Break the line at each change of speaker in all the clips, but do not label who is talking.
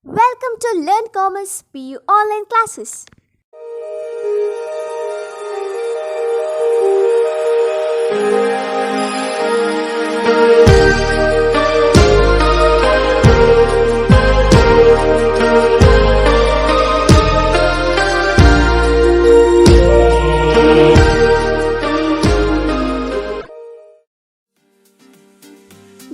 Welcome to Learn Commerce PU online classes.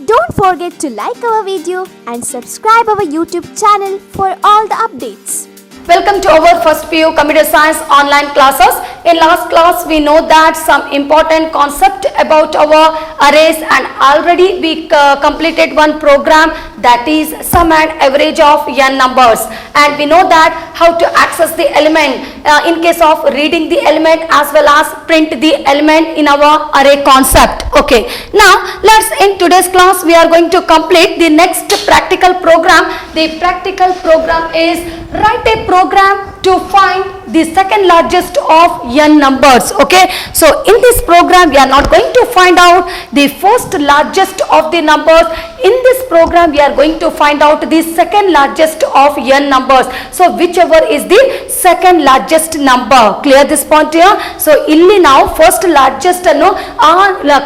Don't forget to like our video and subscribe our YouTube channel for all the updates.
Welcome to our first PU Computer Science online classes. In last class we know that some important concept about our arrays, and already we completed one program, that is sum and average of n numbers, and we know that how to access the element in case of reading the element as well as print the element in our array concept. Okay, now let's in today's class we are going to complete the next practical program. The practical program is write a program to find the second largest of n numbers. Okay, so in this program we are not going to find out the first largest of the numbers. In this program we are going to find out the second largest of n numbers. So whichever is the second largest number. Clear this point here? So illi now first largest annu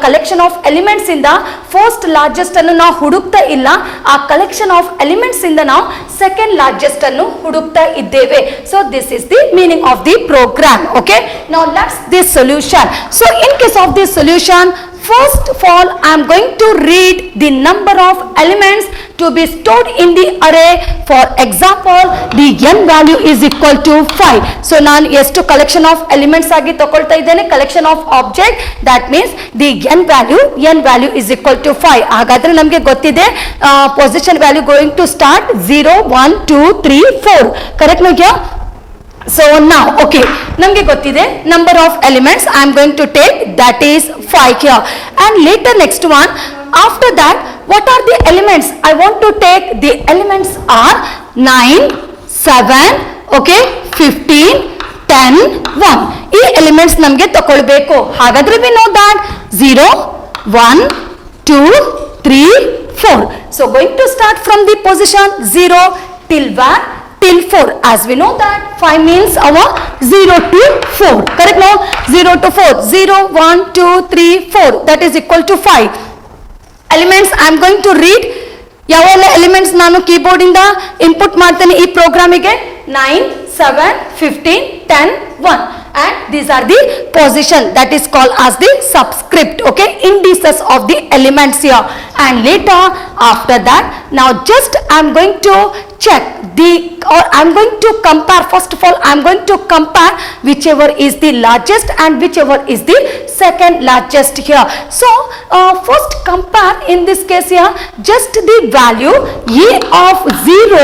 collection of elements inda first largest annu ನಾವು ಹುಡುಕ್ತಾ ಇಲ್ಲ, ಆ collection of elements ಇಂದ ನಾವು second largest ಅನ್ನು ಹುಡುಕ್ತಾ ಇದ್ದೇವೆ. So this is the meaning of the program. Okay, now let's this solution. So in case of this solution, first of all I am going to read the number of elements to be stored in the array. For example, the n value is equal to 5. So ನಾನು ಎಷ್ಟು collection of elements ಆಗಿ ತಗೊಳ್ತಾ ಇದ್ದೇನೆ, collection of object, that means the n value is equal to 5. ಹಾಗಾದ್ರೆ ನಮಗೆ ಗೊತ್ತಿದೆ position value going to start 0 1 2 3 4. correct no here? So now okay, ನಮಗೆ ಗೊತ್ತಿದೆ number of elements I am going to take, that is 5 here, and later next one, after that what are the elements I want to take? The elements are 9 7 okay 15 10 1. ಈ elements ನಮಗೆ ತಗೊಳ್ಬೇಕು. ಹಾಗಾದ್ರೆ we know that 0 1 2 3 4. So going to start from the position 0 till where? Till 4. As we know that 5 means our 0 to 4. Correct now? 0 to 4. 0 1 2 3 4. That is equal to 5. Elements I am going to read. ಯಾವೆಲ್ಲ elements ನಾನು keyboard ಇಂದ input ಮಾಡ್ತೇನೆ ಈ ಪ್ರೋಗ್ರಾಮಿಗೆ? 9 7 15 10 1, and these are the position, that is called as the subscript. Okay, indices of the elements here, and later after that now just I am going to check I am going to compare. First of all I am going to compare whichever is the largest and whichever is the second largest here. So first compare in this case here just the value a of 0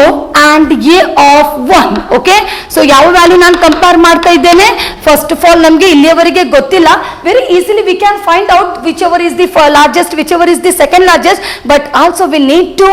and a of 1. okay, so ಯಾವ value ನಾನು compare ಮಾಡ್ತಾ ಇದ್ದೇನೆ? First of all ನಮಗೆ ಇಲ್ಲಿಯವರೆಗೆ ಗೊತ್ತಿಲ್ಲ. Very easily we can find out whichever is the largest, whichever is the second largest, but also we need to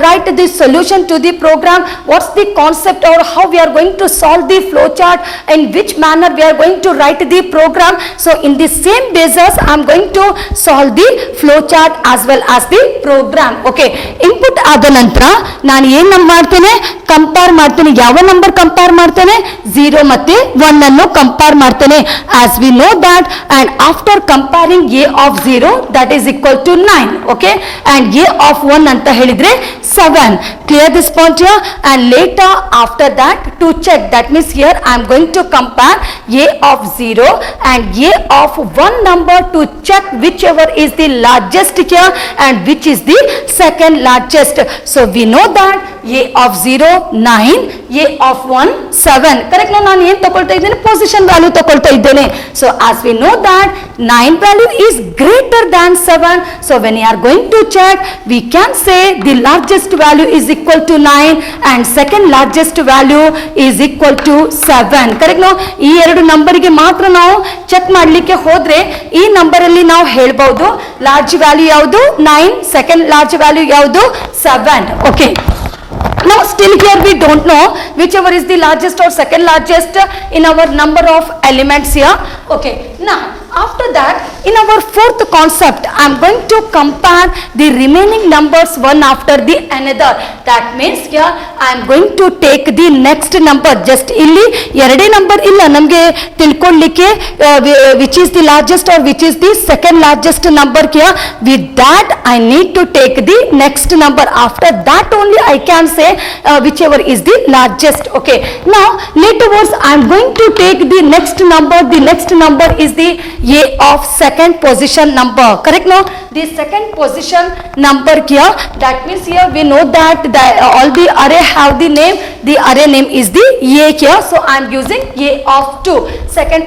write the solution to the program. What's the concept or how we are going to solve the flow chart, in which manner we are going to write the program. So in the same basis I am going to solve the flow chart as well as the program. okay, input ಆದ ನಂತರ ನಾನು ಏನು ಮಾಡ್ತೇನೆ? Compare ಮಾಡ್ತೇನೆ. ಯಾವ number compare ಮಾಡ್ತೇನೆ? 0 ಮತ್ತೆ 1 ಅನ್ನು ಕಂಪೇರ್ ಮಾಡ್ತೇನೆ. as we know that, and after comparing a of 0 that is equal to 9. okay, and a of 1 ಅಂತ ಹೇಳಿದ್ರೆ 7. clear this point here? And later after that to check, that means here I am going to compare a of 0 and a of 1 number to check whichever is the largest here and which is the second largest. So we know that a of 0 9, a of 1 7. correct now? ನಾನು ಏನು ತಗೊಳ್ತಾ ಇದ್ದೇನೆ? position value ತಗೊಳ್ತಾ ಇದ್ದೇನೆ. So as we know that 9 value is greater than 7. So when you are going to check, we can say the largest value is equal to 9 and second largest value is equal to 7. correct now? ಈ ಎರಡು ನಂಬರಿಗೆ ಮಾತ್ರ ನಾವು check ಮಾಡಲಿಕ್ಕೆ ಹೋದ್ರೆ ಈ number ಅಲ್ಲಿ ನಾವು ಹೇಳಬಹುದು ಲಾರ್ಜ್ ವ್ಯಾಲ್ಯೂ ಯಾವುದು? 9. ಸೆಕೆಂಡ್ ಲಾರ್ಜ್ ವ್ಯಾಲ್ಯೂ ಯಾವುದು? 7. okay, now still here we don't know whichever is the largest or second largest in our number of elements here. okay, now after that in our fourth concept, I am going to compare the remaining numbers one after the another. That means here I am going to take the next number. Just ಇಲ್ಲಿ ಎರಡೇ number ಇಲ್ಲ ನಮಗೆ ತಿಳ್ಕೊಳ್ಳಿಕ್ಕೆ, which is the largest or which is the second largest number here. With that I need to take the next number. After that only I can say whichever is the largest. Okay, now laterwards I am going to take the next number. The next number is the A of second position number. Correct? No, the second position number here, that means here we know that all the array have the name. The array name is the A here, so I am using A of 2. Second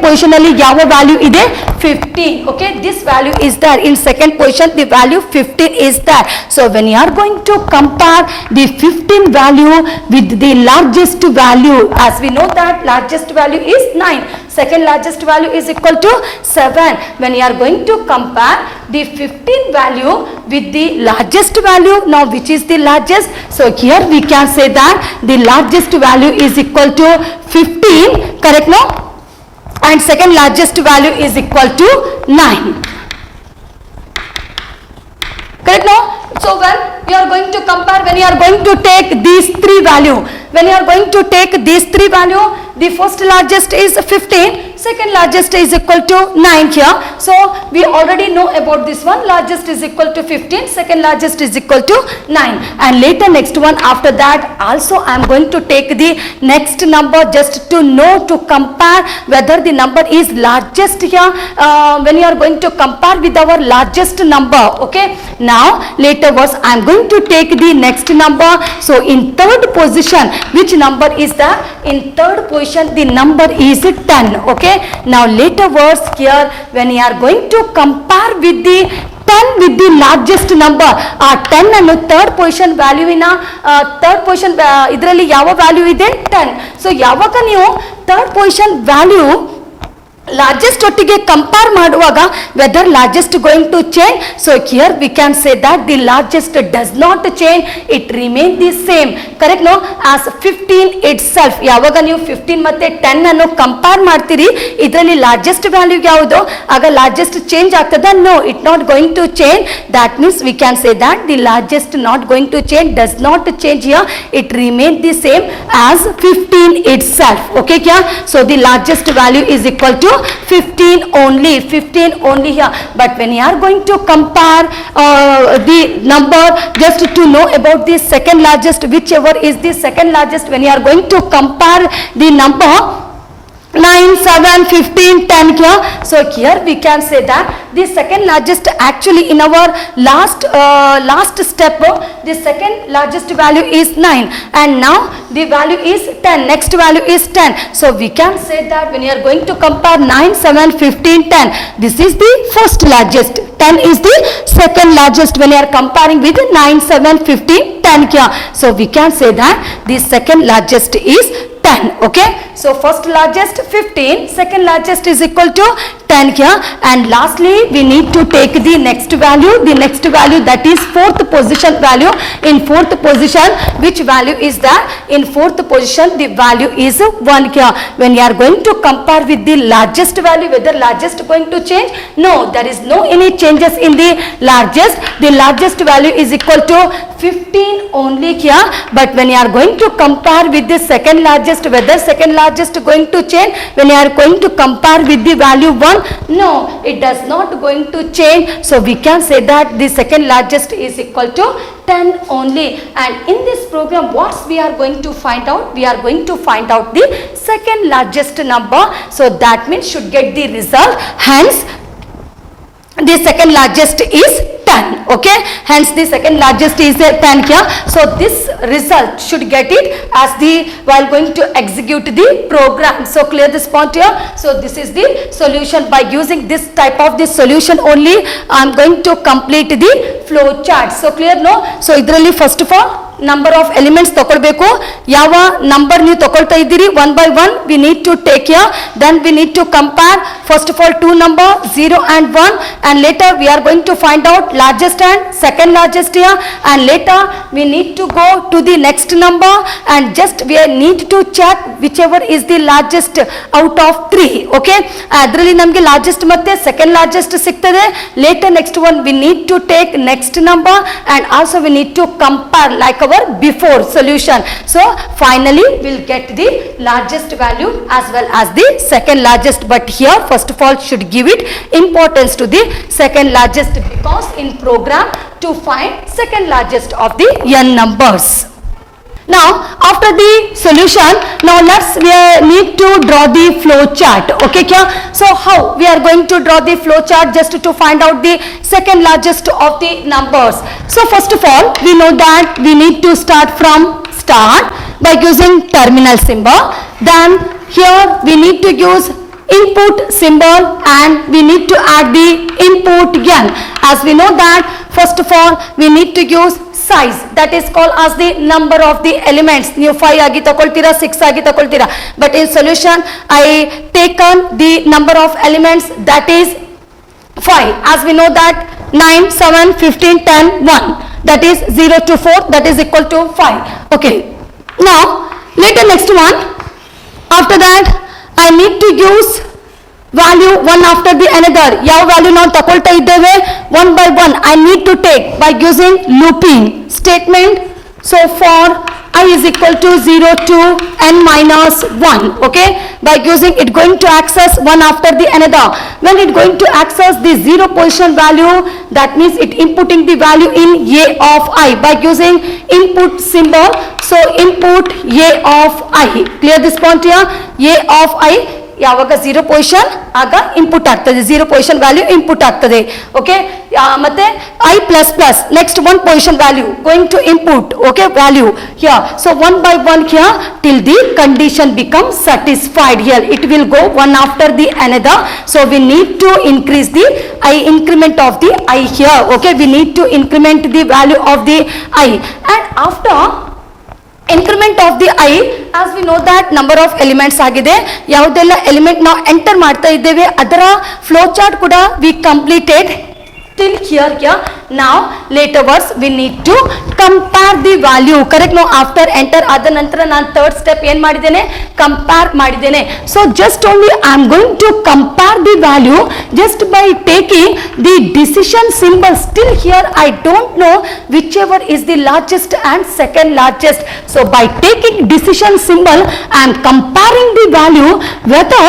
position ಅಲ್ಲಿ ಯಾವ value ಇದೆ? 15. Okay, this value is there in second position. The value 15 is there. So when you are going to compare the 15 value with the largest value, as we know that largest value is 9, second largest value is equal to 7. When you are going to compare the 15 value with the largest value, now which is the largest? So here we can say that the largest value is equal to 15, correct? No, and second largest value is equal to 9. Correct? No, so when you are going to compare, when you are going to take these three value, when you are going to take these three value, the first largest is 15, second largest is equal to 9 here. So we already know about this one. Largest is equal to 15, second largest is equal to 9, and later next one after that also I am going to take the next number just to know, to compare whether the number is largest here. When you are going to compare with our largest number. Okay, now later was I am going to take the next number. So in third position, which number is that? In third position the number is 10. Okay, now later words here, when you are going to compare with the 10 with the largest number, 10 ಅನ್ನು third position ವ್ಯಾಲ್ಯೂವಿನ third position ಇದರಲ್ಲಿ ಯಾವ value ಇದೆ? 10. So ಯಾವಾಗ ನೀವು third position value largest ಒಟ್ಟಿಗೆ compare ಮಾಡುವಾಗ whether largest going to change? So here we can say that the largest does not change, it remain the same. Correct? No, as 15 itself, ಯಾವಾಗ ನೀವು 15 ಮತ್ತೆ 10 ಅನ್ನು compare ಮಾಡ್ತೀರಿ, ಇದರಲ್ಲಿ largest value ಯಾವುದು? ಆಗ largest change ಆಗ್ತದ? No, it not going to change. That means we can say that the largest not going to change, does not change here, it remain the same as 15 itself. Okay kya? So the largest value is equal to 15 only, 15 only here. But when you are going to compare the number just to know about the second largest, whichever is the second largest, when you are going to compare the number 9, 7, 15, 10 here. So here we can say that the second largest, actually in our last step, the second largest value is 9, and now the value is 10, next value is 10. So we can say that when you are going to compare 9, 7, 15, 10, this is the first largest, 10 is the second largest when you are comparing with 9, 7, 15, 10 here. So we can say that the second largest is 10. Okay, so first largest 15, second largest is equal to 10 here, and lastly we need to take the next value, that is fourth position value. In fourth position, which value is that? In fourth position the value is 1 here. When you are going to compare with the largest value, whether largest going to change? No, there is no any changes in the largest. The largest value is equal to 15 only here. But when you are going to compare with the second largest, whether second largest going to change? When you are going to compare with the value 1, no, it does not going to change. So we can say that the second largest is equal to 10 only. And in this program what we are going to find out? We are going to find out the second largest number. So that means should get the result, hence the second largest is 10. Okay, hence the second largest is 10 here. So this result should get it as the while going to execute the program. So clear this point here. So this is the solution. By using this type of the solution only I am going to complete the flow chart. So clear? No, so idralli first of all number of elements ತಗೊಳ್ಬೇಕು. ಯಾವ number ನೀವು ತಗೊಳ್ತಾ ಇದ್ದೀರಿ one by one we need to take here. Then we need to compare first of all two number 0 and 1, and later we are going to find out largest and second largest here, and later we need to go to the next number and just we need to check whichever is the largest out of 3. Okay, ಅದರಲ್ಲಿ ನಮಗೆ largest ಮತ್ತೆ second largest ಸಿಗ್ತದೆ. Later next one we need to take next number and also we need to compare like our before solution. So finally we'll get the largest value as well as the second largest, but here first of all should give it importance to the second largest because in program to find second largest of the n numbers. Now after the solution, now we need to draw the flow chart. Okay kya? So how we are going to draw the flow chart just to find out the second largest of the numbers? So first of all we know that we need to start from start by using terminal symbol. Then here we need to use input symbol and we need to add the input n. As we know that first of all we need to use size, that is called as the number of the elements. ನೀವು 5 ಆಗಿ ತಗೊಳ್ತೀರಾ, 6 ಆಗಿ ತಗೊಳ್ತೀರಾ, but in solution I taken the number of elements that is 5. As we know that 9, 7, 15, 10, 1, that is 0 to 4, that is equal to 5. Okay, now later next one, after that I need to use value one after the another. ಯಾವ value ನಾವು ತಗೊಳ್ತಾ ಇದ್ದೇವೆ one by one I need to take by using looping statement. So for I is equal to 0 to n minus 1. Okay, by using it going to access one after the another. When it going to access the 0 position value, that means it inputting the value in a of I by using input symbol. So input a of I. Clear this point here? A of I ಯಾವಾಗ 0 position ಆಗ input ಆಗ್ತದೆ, 0 position value input ಆಗ್ತದೆ. Okay, ಮತ್ತೆ I plus plus next 1 position value going to input. Okay, value here. So 1 by 1 here till the condition becomes satisfied. Here it will go one after the another. So we need to increase the I, increment of the I here. Okay, we need to increment the value of the I, and after increment of the I, as we know that number of elements ಆಗಿದೆ. ಯಾವುದೆಲ್ಲ element ನಾವು enter ಮಾಡ್ತಾ ಇದ್ದೇವೆ ಅದರ flow chart ಕೂಡ we completed till here. Now later words we need to compare the value. Correct? No, after enter ಆದ ನಂತರ ನಾನು third step ಏನು ಮಾಡಿದ್ದೇನೆ, compare ಮಾಡಿದ್ದೇನೆ. So just only I am going to compare the value just by taking the decision symbol. Still here I don't know whichever is the largest and second largest. So by taking decision symbol I am comparing the value whether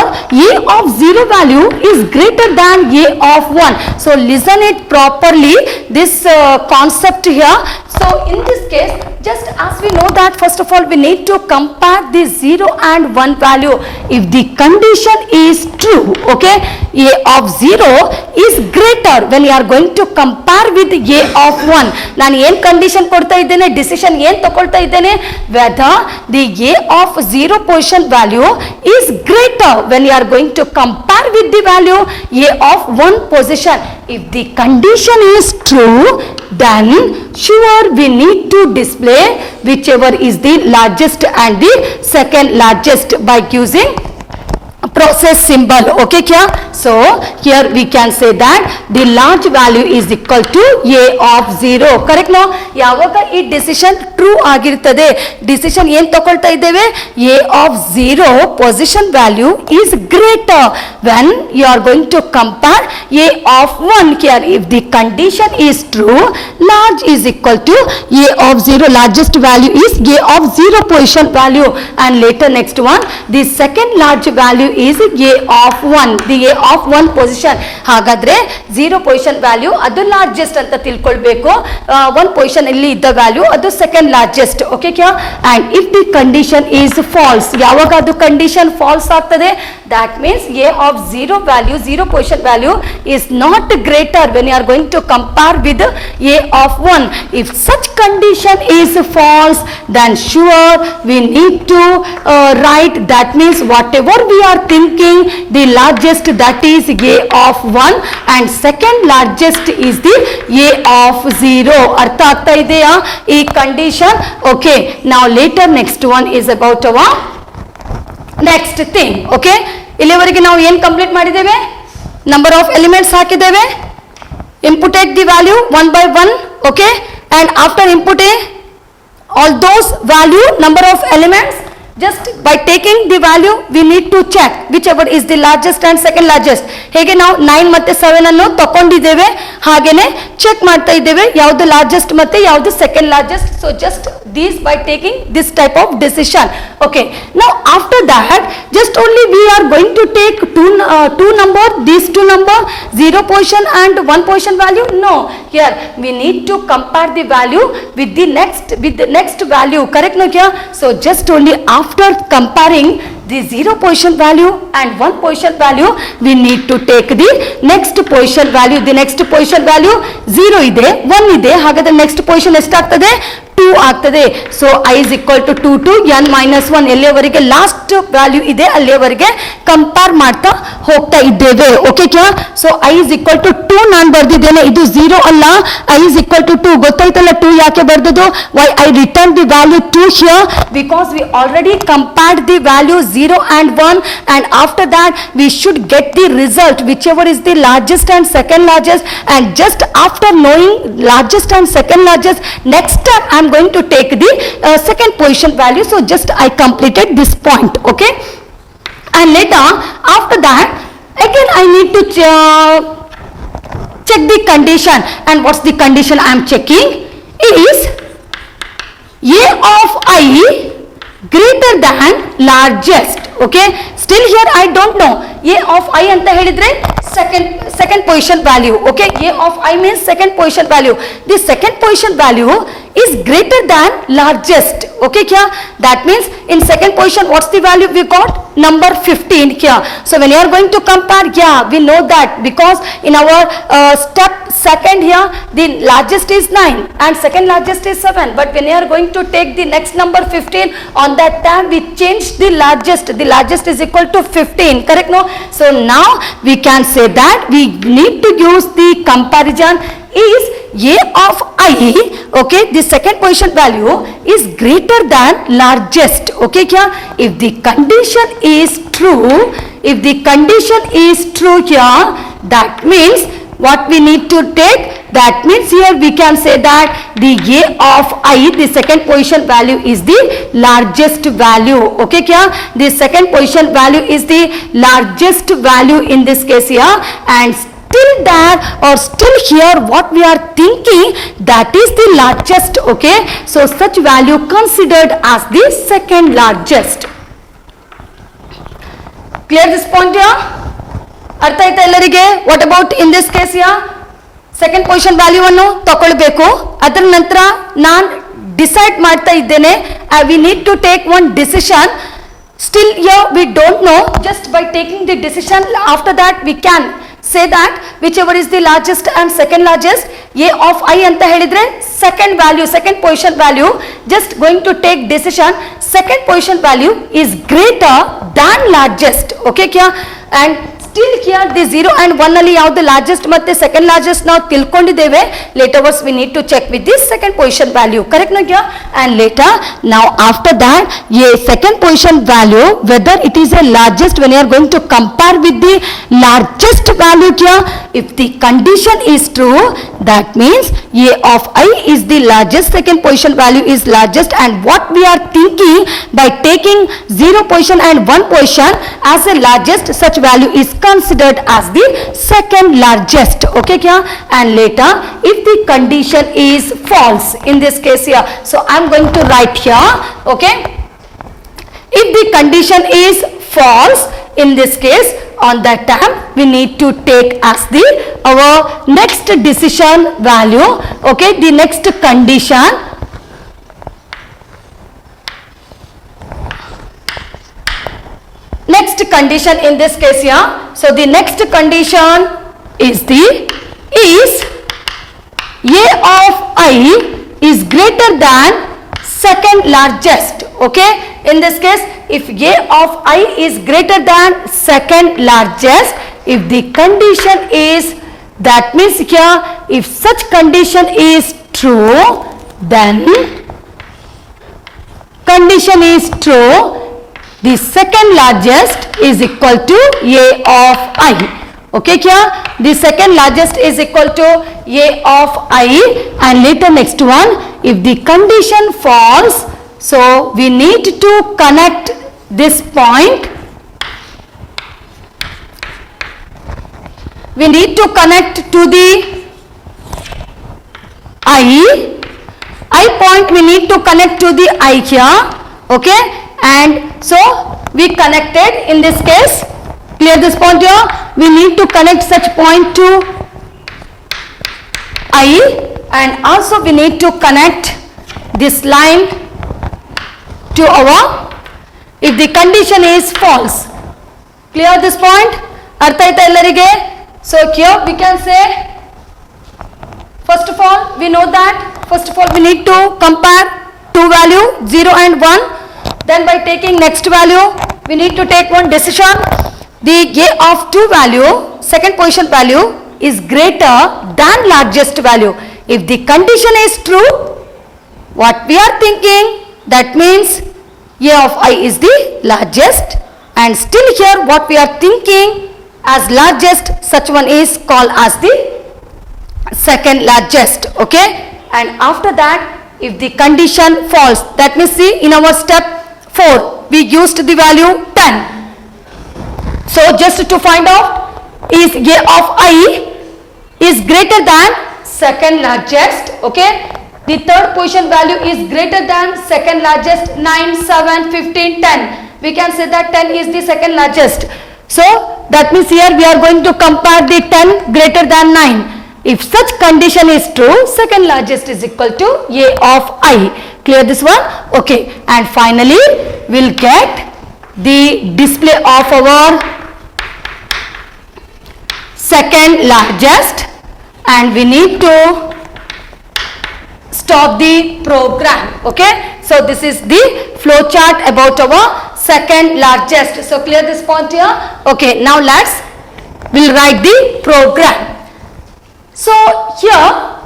a of 0 value is greater than a of 1. So listen it properly, this concept here. So in this case, just as we know that first of all we need to compare the 0 and 1 value. If the condition is true, okay, a of 0 is greater when you are going to compare with a of 1. ನಾನು ಏನು condition ಕೊಡ್ತಾ ಇದ್ದೇನೆ, decision ಏನು ತಗೊಳ್ತಾ ಇದ್ದೇನೆ, whether the a of 0 position value is greater when you are going to compare with the value a of 1 position. If the condition is true, then sure we need to display whichever is the largest and the second largest by using process symbol. Okay kya? So here we can say that the large value is equal to a of 0. Correct? No, ಯಾವಾಗ ಈ decision true ಆಗಿರ್ತದೆ, decision ಏನು ತಗೊಳ್ತಾ ಇದ್ದೇವೆ, a of 0 position value is greater when you are going to compare a of 1. Here if the condition is true, large is equal to a of 0, largest value is a of 0 position value, and later next one the second large value is a of 1, the a of 1 position. ಹಾಗಾದ್ರೆ 0 position value ಅದು largest ಅಂತ ತಿಳ್ಕೊಳ್ಬೇಕು, 1 position ಇಲ್ಲಿ ಇದ್ದ value ಅದು second largest. Okay ಕ್ಯಾ? and if the condition is false, ಯಾವಾಗ ಅದು condition false ಆಗ್ತದೆ, that means a of 0 value, 0 position value is not greater when you are going to compare with a of 1. If such condition is false, then sure we need to write, that means whatever we are thinking, the largest that is a of 1 and second largest is the a of 0. ಅರ್ಥ ಆಗ್ತಾ ಇದೆಯಾ ಈ condition? Okay, now later next one is about our next thing. Okay, ಇಲ್ಲಿವರೆಗೆ ನಾವು ಏನು complete ಮಾಡಿದ್ದೇವೆ, number of elements ಹಾಕಿದ್ದೇವೆ, inputted the value one by one, okay, and after inputting all those value number of elements, just by taking the value we need to check whichever is the largest and second largest. ಹೇಗೆ ನಾವು 9 ಮತ್ತೆ 7 ಅನ್ನು ತಕೊಂಡಿದ್ದೇವೆ ಹಾಗೇನೆ check ಮಾಡ್ತಾ ಇದ್ದೇವೆ ಯಾವುದು largest ಮತ್ತೆ ಯಾವುದು second largest. So just these by taking this type of decision. Okay, now after that just only we are going to take two number, these two number, 0 position and 1 position value. No, here we need to compare the value with the next value, correct no kya? So just only after comparing the 0 position value and 1 position value we need to take the next position value. The next position value 0 ಇದೆ 1 ಇದೆ, ಹಾಗಾದ್ರೆ next position ಎಷ್ಟಾಗ್ತದೆ 2 ಆಗ್ತದೆ. So I is equal to 2 to n minus 1 ಎಲ್ಲಿಯವರೆಗೆ last value ಇದೆ ಅಲ್ಲಿಯವರೆಗೆ compare ಮಾಡ್ತಾ ಹೋಗ್ತಾ ಇದ್ದೇವೆ. ಓಕೆ ಕ್ಯಾ? So I is equal to 2 ನಾನು ಬರ್ದಿದ್ದೇನೆ, ಇದು 0 ಅಲ್ಲ, I is equal to 2 ಗೊತ್ತಾಯ್ತಲ್ಲ 2 ಯಾಕೆ ಬರ್ದದ್ದು? Why I return the value 2 here? Because we already compared the value 0 and 1 and after that we should get the result whichever is the largest and second largest, and just after knowing largest and second largest next time I am going to take the second position value. So just I completed this point, okay, and later after that again I need to check the condition. And what's the condition I am checking is a of I greater than largest. Okay, still here I don't know a of I ಅಂತ ಹೇಳಿದ್ರೆ second position value. Okay, a of I means second position value. The second position value is greater than largest. Okay kya? That means in second position what's the value we got? Number 15 here. So when you are going to compare, yeah, we know that because in our step second here the largest is 9 and second largest is 7, but when you are going to take the next number 15, on that time we change the largest is equal to 15, correct no? So now we can say that we need to use the comparison is a of I, okay, the second position value is greater than largest. Okay kya? If the condition is true here, that means what we need to take, that means here we can say that the a of I, the second position value is the largest value. Okay kya? The second position value is the largest value in this case here, and still there or still here what we are thinking that is the largest. Okay, so such value considered as the second largest. Clear this point here? ಅರ್ಥ ಆಯ್ತಾ ಎಲ್ಲರಿಗೆ? What about in this case ಯಾ second position value ಅನ್ನು ತಗೊಳ್ಬೇಕು, ಅದರ ನಂತರ ನಾನು decide ಮಾಡ್ತಾ ಇದ್ದೇನೆ we need to take one decision. Still here we don't know, just by taking the decision after that we can say that whichever is the largest and second largest. a of I anta helidre second position value, just going to take decision second position value is greater than largest. Okay kya? And still here the 0 and 1 ಅಲ್ಲಿ ಯಾವುದು largest ಮತ್ತೆ second largest ನಾವು ತಿಳ್ಕೊಂಡಿದ್ದೇವೆ. later was we need to check with this second position value, correct no kya? And later now after that a second position value whether it is a largest when you are going to compare with the largest value kya? If the condition is true, that means a of I is the largest, second position value is largest, and what we are thinking by taking 0 position and 1 position as a largest, such value is considered as the second largest. Okay kya? And later if the condition is false in this case here, so I am going to write here, okay, if the condition is false in this case, on that time we need to take as the our next decision value. Okay, the next condition in this case here, so the next condition is a of I is greater than second largest. Okay, in this case if a of I is greater than second largest, if the condition is, that means here if such condition is true, then condition is true, the second largest is equal to a of I. Okay, here the second largest is equal to A of I, and later next one, if the condition false, so we need to connect this point. We need to connect to the I point, we need to connect to the I here, okay, and so we connected in this case. Clear this point here, we need to connect such point to I, and also we need to connect this line to our, if the condition is false. Clear this point? Artha aita ellarige? So here we can say, first of all we know that, first of all we need to compare two value 0 and 1, then by taking next value we need to take one decision. The A of 2 value, second position value is greater than largest value. If the condition is true, what we are thinking, that means A of I is the largest, and still here what we are thinking as largest, such one is called as the second largest, okay. And after that, if the condition false, that means see in our step 4 we used the value 10. So just to find out, is A of I is greater than second largest, okay. The third position value is greater than second largest, 9, 7, 15, 10. We can say that 10 is the second largest. So that means here we are going to compare the 10 greater than 9. If such condition is true, second largest is equal to A of I. Clear this one? Okay. And finally, we'll get the display of our second largest, and we need to stop the program, okay. So this is the flow chart about our second largest. So clear this point here? Okay, now we'll write the program. So here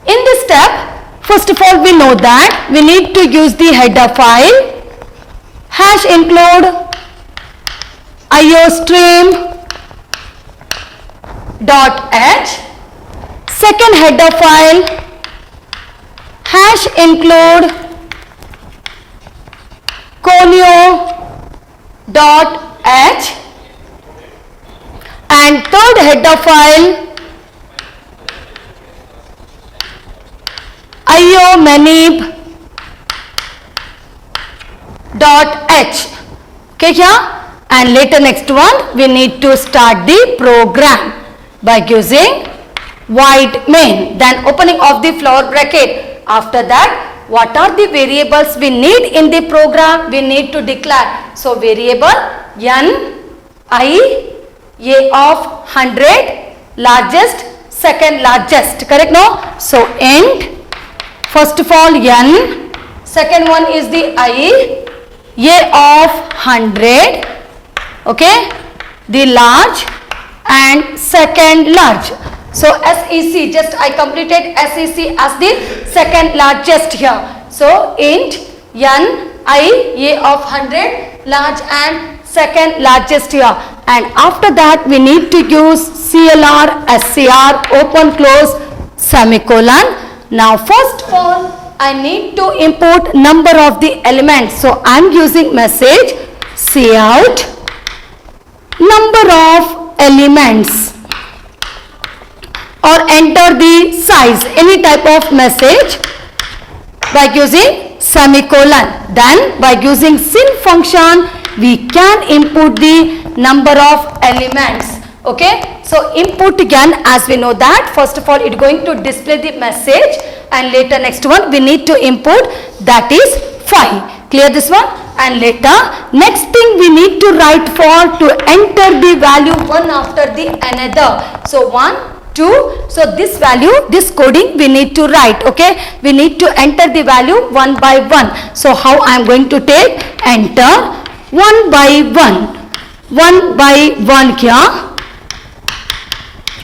in this step, first of all we know that we need to use the header file, hash include iostream .h, second header file, hash include conio .h, and third header file, iomanib .h, okay here. And later next one we need to start the program by using void main, then opening of the flower bracket. After that, what are the variables we need in the program? We need to declare. So variable n, I, A of 100, largest, second largest, correct no? So int, first of all n, second one is the I, A of 100, okay, the large and second large. So SEC, just I completed SEC as the second largest here. So int n, I, A of 100, large and second largest here. And after that we need to use CLR, SCR, open close, semicolon. Now first of all I need to import number of the elements. So I am using message cout number of elements, or enter the size, any type of message by using semicolon. Then by using sin function we can input the number of elements, okay. So input again, as we know that first of all it going to display the message, and later next one we need to input, that is 5. Clear this one? And later next thing we need to write for to enter the value one after the another. So 1, 2, so this value, this coding we need to write, okay. We need to enter the value one by one. So how I am going to take, enter one by one here.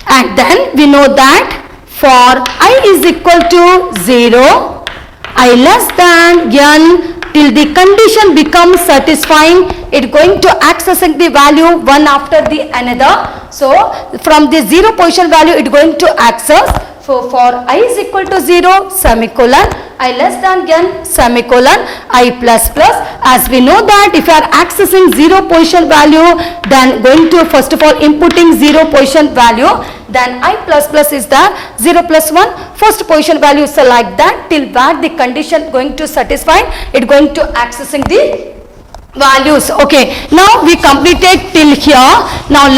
And then we know that for I is equal to 0, I less than n, till the condition becomes satisfying, it going to accessing the value one after the another. So from the 0 position value it going to access. So for I is equal to 0, semicolon, I less than n, semicolon, I plus plus. As we know that if you are accessing 0 position value, then going to first of all inputting 0 position value, then I plus plus is the 0 plus 1, first position value is like that till where the condition going to satisfy, it going to accessing the values. Okay, now we completed till here. Now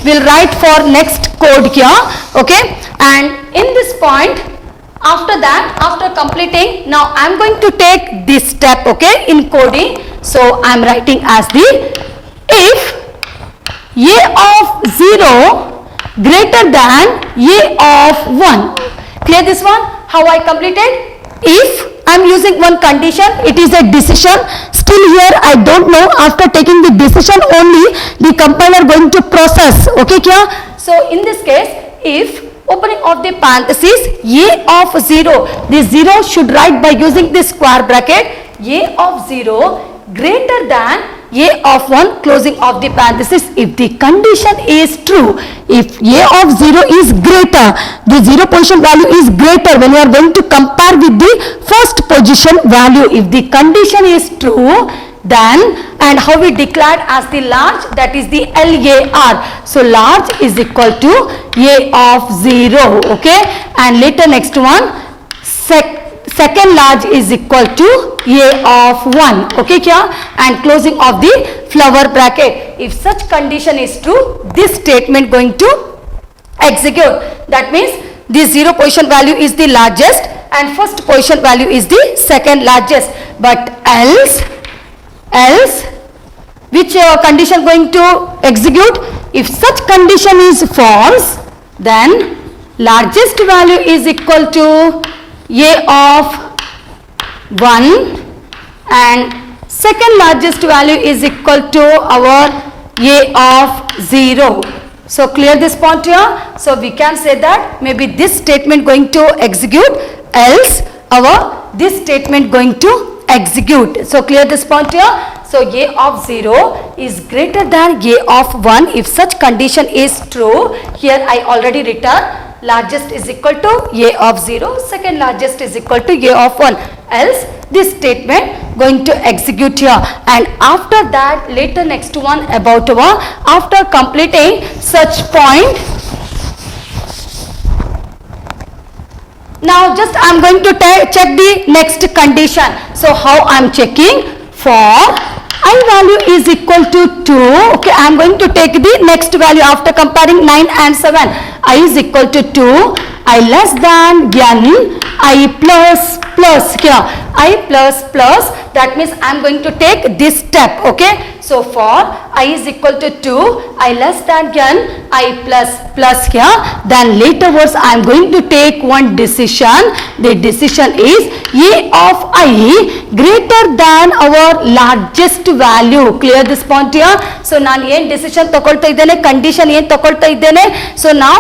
we'll write for next code here. Okay, and in this point, after that, after completing, now I'm going to take this step, okay, in coding. So I'm writing as the if a of 0 greater than a of 1. Clear this one? How I completed? If I am using one condition, it is a decision. Still here I don't know, after taking the decision only the compiler going to process. Okay kya? So in this case, if opening of the parenthesis a of 0, the 0 should write by using this square bracket, a of 0 greater than a of 1, closing of the parenthesis. If the condition is true, if a of 0 is greater, the 0 position value is greater when you are going to compare with the first position value. If the condition is true, then, and how we declared as the large, that is the LAR. So large is equal to a of 0. Okay, and later next one, second large is equal to a of 1. Okay kya? And closing of the flower bracket. If such condition is true, this statement going to execute. That means the 0 position value is the largest and first position value is the second largest. But else which condition going to execute? If such condition is false, then largest value is equal to a of 1 and second largest value is equal to our a of 0. So clear this point here? So we can say that maybe this statement going to execute, else our this statement going to execute. So clear this point here? So a of 0 is greater than a of 1 if such condition is true. Here I already written largest is equal to a of 0, second largest is equal to a of 1, else this statement going to execute here. And after that, later next one about our, after completing such point, now just I am going to check the next condition. So how I am checking? For I value is equal to 2, okay, I am going to take the next value after comparing 9 and 7. I is equal to 2, I less than n, I plus here, I plus, that means I am going to take this step, okay. So for I is equal to 2, I less than n, I plus here, then later words I am going to take one decision. The decision is a of I greater than our largest value. Clear this point here? So ನಾನು ಏನು decision ತಗೊಳ್ತಾ ಇದ್ದೇನೆ, condition ಏನು ತಗೊಳ್ತಾ ಇದ್ದೇನೆ. So now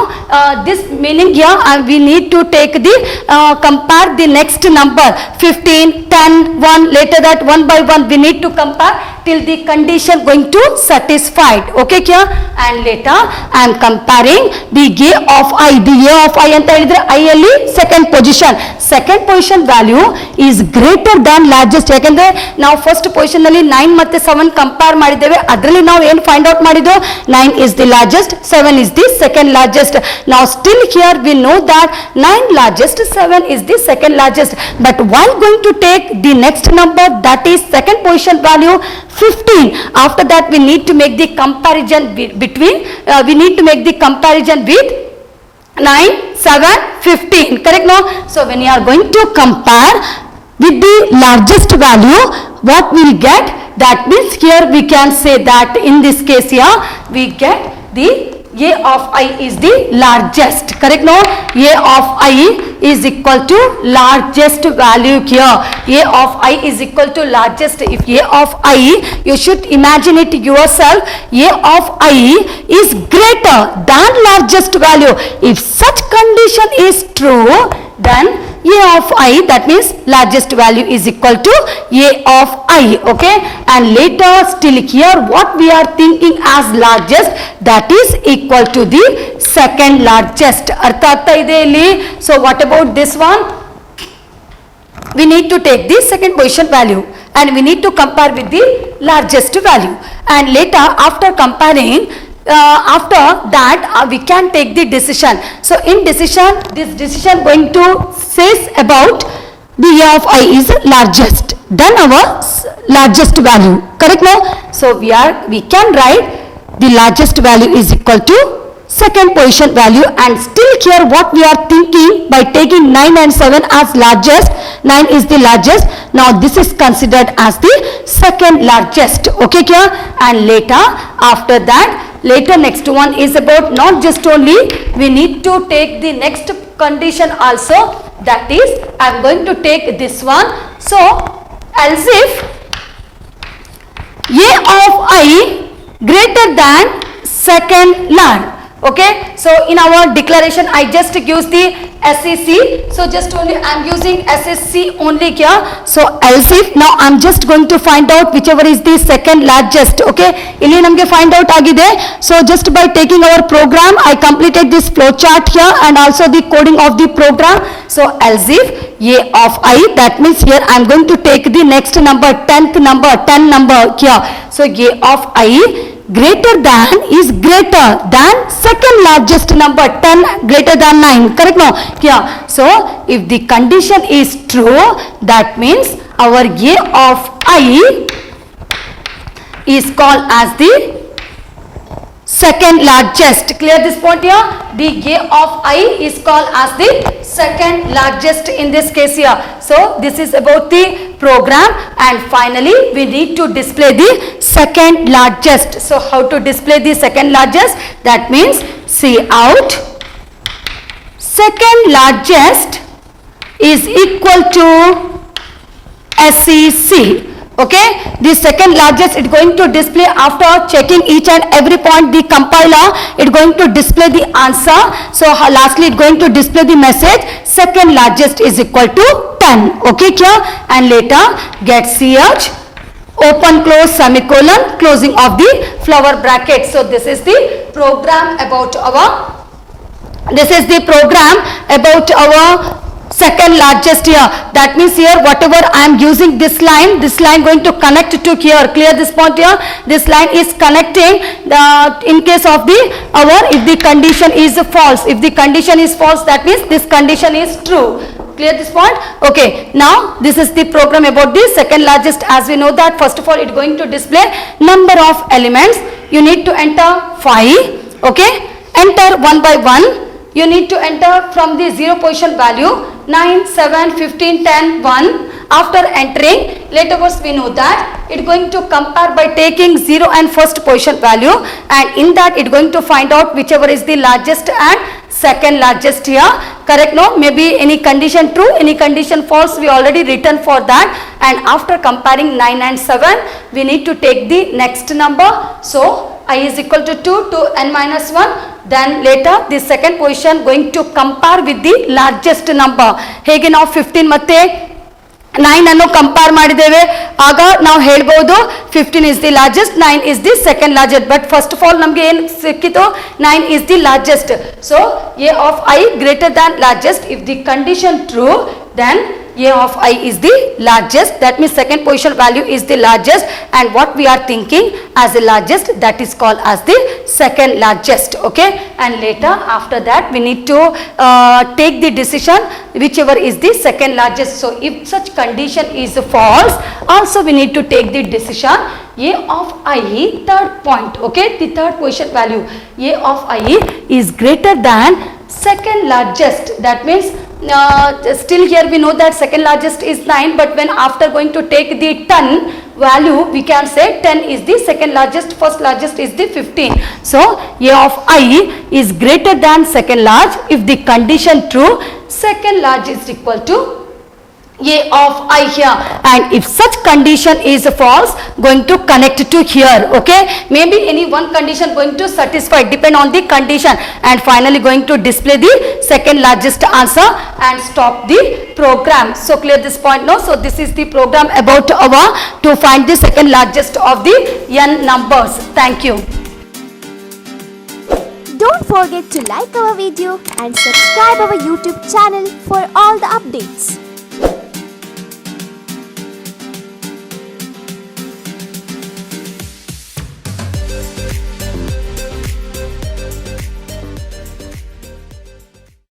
this meaning here we need to take the compare the next number 15, 10, 1, later that 1 by 1 we need to compare till the condition going to satisfied. Okay kya? And later I am comparing the a of I, the a of I ಅಂತ ಹೇಳಿದ್ರೆ I ಅಲ್ಲಿ second position value is greater than largest. ಯಾಕೆಂದ್ರೆ ನಾವು first position ನಲ್ಲಿ 9 ಮತ್ತೆ 7 compare ಮಾಡಿದ್ದೇವೆ, ಅದರಲ್ಲಿ ನಾವು ಏನು ಫೈಂಡ್ ಔಟ್ ಮಾಡಿದ್ದು 9 is the largest, 7 is the second largest. Now still here we know that 9 largest, 7 is the second largest, but while going to take the next number, that is second position value 15, after that we need to make the comparison between we need to make the comparison with 9, 7, 15, correct no? So when you are going to compare with the largest value, what we will get? That means here we can say that in this case here we get the a of I is the largest, correct no? A of I is equal to largest value here. A of I is equal to largest. If a of I, you should imagine it yourself, a of I is greater than largest value. If such condition is true, then a of I, that means largest value is equal to a of I, okay, and later still here what we are thinking as largest, that is equal to the second largest. Artha ಆಗ್ತಾ ಇದೆ ಇಲ್ಲಿ? So what about this one? We need to take the second position value and we need to compare with the largest value, and later after comparing after that we can take the decision. So in decision, this decision going to says about the a of I is largest than our largest value, correct now? So we can write the largest value is equal to second position value, and still here what we are thinking by taking 9 and 7 as largest, 9 is the largest, now this is considered as the second largest, okay here, and later after that, later next one is about not just only, we need to take the next condition also, that is I am going to take this one. So as if a of I greater than second large, okay, so in our declaration I just use the SEC, so just only I am using SSC only here. So else if, now I am just going to find out whichever is the second largest, okay, ಇಲ್ಲಿ ನಮಗೆ find out ಆಗಿದೆ. So just by taking our program I completed this flow chart here and also the coding of the program. So else if a of I, that means here I am going to take the next number, 10th number, 10 number here. So a of I greater than is greater than second largest number, 10 greater than 9, correct now? Yeah, so if the condition is true, that means our a of I is called as the second largest. Clear this point here? The a of I is called as the second largest in this case here. So this is about the program, and finally we need to display the second largest. So how to display the second largest? That means see out second largest is equal to SEC. Okay, the second largest it going to display after checking each and every point, the compiler it going to display the answer. So lastly it going to display the message second largest is equal to 10, okay here, and later get ch open close semicolon closing of the flower bracket. So this is the program about our second largest here. That means here whatever I am using this line going to connect to here. Clear this point here? This line is connecting the, in case of the our, if the condition is false, if the condition is false, that means this condition is true. Clear this point? Okay, now this is the program about the second largest. As we know that first of all it going to display number of elements. You need to enter 5, okay, enter one by one. You need to enter from the 0 position value 9, 7, 15, 10, 1. After entering, later words we know that it going to compare by taking 0 and first position value, and in that it going to find out whichever is the largest and second largest here, correct? No, maybe any condition true, any condition false, we already written for that, and after comparing 9 and 7 we need to take the next number. So I is equal to 2 to n minus 1, then later the second position going to compare with the largest number. ಹೇಗೆ ನಾವು 15 ಮತ್ತೆ 9 ಅನ್ನು compare ಮಾಡಿದ್ದೇವೆ, ಆಗ ನಾವು ಹೇಳ್ಬೋದು 15 is the largest, 9 is the second largest. But first of all ನಮಗೆ ಏನು ಸಿಕ್ಕಿತು, 9 is the largest. So a of I greater than largest, if the condition true, then a of I is the largest, that means second position value is the largest, and what we are thinking as the largest, that is called as the second largest, okay, and later after that we need to take the decision whichever is the second largest. So if such condition is false, also we need to take the decision a of I, third point, okay, the third position value a of I is greater than second largest. That means still here we know that second largest is 9, but when after going to take the 10 value, we can say 10 is the second largest, first largest is the 15. So a of I is greater than second large if the condition true, second large is equal to A of I here, and if such condition is false, going to connect to here, okay. Maybe any one condition going to satisfy, depend on the condition, and finally going to display the second largest answer and stop the program. So clear this point now. So this is the program about our to find the second largest of the n numbers. Thank you.
Don't forget to like our video and subscribe our YouTube channel for all the updates.